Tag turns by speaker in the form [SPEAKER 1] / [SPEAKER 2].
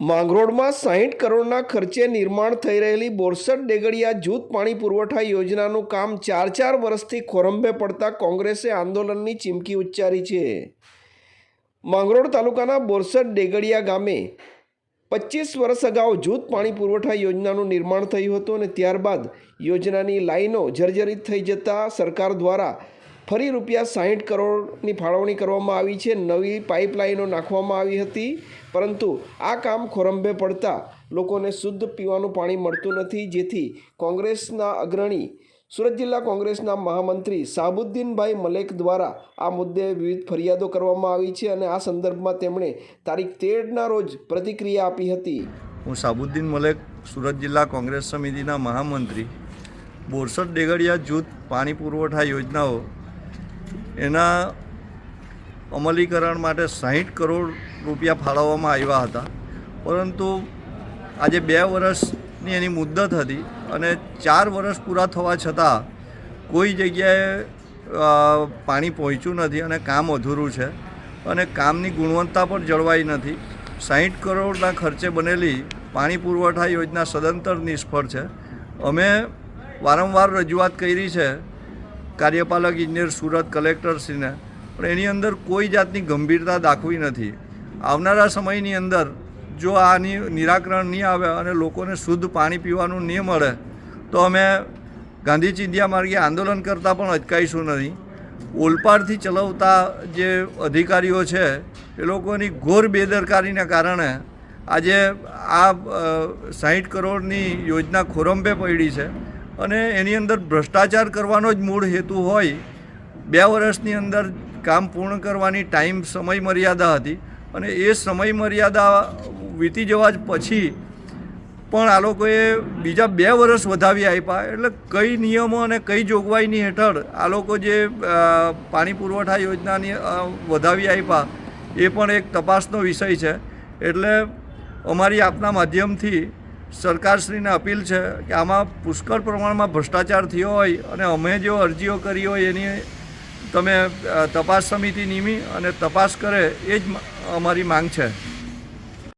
[SPEAKER 1] માંગરોળમાં 60 કરોડના ખર્ચે નિર્માણ થઈ રહેલી બોરસદ ડેગડિયા જૂથ પાણી પુરવઠા યોજનાનું કામ 4 વર્ષથી ખોરંભે પડતા કોંગ્રેસે આંદોલનની ચીમકી ઉચ્ચારી છે। માંગરોળ તાલુકાના બોરસદ ડેગડિયા ગામે 25 વર્ષ અગાઉ જૂથ પાણી પુરવઠા યોજનાનું નિર્માણ થયું હતું અને ત્યારબાદ યોજનાની લાઈનો જર્જરિત થઈ જતા સરકાર દ્વારા ફરી ₹60 કરોડની ફાળવણી કરવામાં આવી છે। નવી પાઇપલાઇનો નાખવામાં આવી હતી, પરંતુ આ કામ ખોરંભે પડતા લોકોને શુદ્ધ પીવાનું પાણી મળતું નથી, જેથી કોંગ્રેસના અગ્રણી સુરત જિલ્લા કોંગ્રેસના મહામંત્રી સાબુદ્દીનભાઈ મલેક દ્વારા આ મુદ્દે વિવિધ ફરિયાદો કરવામાં આવી છે અને આ સંદર્ભમાં તેમણે તારીખ 13ના રોજ પ્રતિક્રિયા આપી હતી।
[SPEAKER 2] હું સાબુદ્દીન મલેક, સુરત જિલ્લા કોંગ્રેસ સમિતિના મહામંત્રી। બોરસદ ડેગડિયા જૂથ પાણી પુરવઠા યોજનાઓ એના અમલીકરણ માટે 60 કરોડ રૂપિયા ફાળવવામાં આવ્યા હતા, પરંતુ આજે 2 વર્ષની એની મુદ્દત હતી અને 4 વર્ષ પૂરા થવા છતાં કોઈ જગ્યાએ પાણી પહોંચ્યું નથી અને કામ અધૂરું છે અને કામની ગુણવત્તા પણ જળવાઈ નથી। 60 કરોડના ખર્ચે બનેલી પાણી પુરવઠા યોજના સદંતર નિષ્ફળ છે। અમે વારંવાર રજૂઆત કરી છે કાર્યપાલક ઇજનેર સુરત કલેક્ટરશ્રીને, પણ એની અંદર કોઈ જાતની ગંભીરતા દાખવી નથી। આવનારા સમયની અંદર જો આની નિરાકરણ નહીં આવે અને લોકોને શુદ્ધ પાણી પીવાનું નહીં મળે તો અમે ગાંધી ચિંધ્યા માર્ગે આંદોલન કરતાં પણ અચકાઈશું નહીં। ઓલપાડથી ચલાવતા જે અધિકારીઓ છે એ લોકોની ઘોર બેદરકારીને કારણે આજે આ 60 કરોડની યોજના ખોરંભે પડી છે અને એની અંદર ભ્રષ્ટાચાર કરવાનો જ મૂળ હેતુ હોય। 2 વર્ષની અંદર કામ પૂર્ણ કરવાની સમય મર્યાદા હતી અને એ સમય મર્યાદા વીતી જવા પછી પણ આ લોકોએ બીજા 2 વર્ષ વધાવી આપ્યા। એટલે કઈ નિયમો અને કઈ જોગવાઈની હેઠળ આ લોકો જે પાણી પુરવઠા યોજનાની વધાવી આપ્યા એ પણ એક તપાસનો વિષય છે। એટલે અમારી આપના માધ્યમથી સરકારશ્રીને અપીલ છે કે આમાં પુષ્કળ પ્રમાણમાં ભ્રષ્ટાચાર થયો હોય અને અમે જો અરજીઓ કરી હોય એની તમે તપાસ સમિતિ નિમી અને તપાસ કરે એ જ અમારી માંગ છે।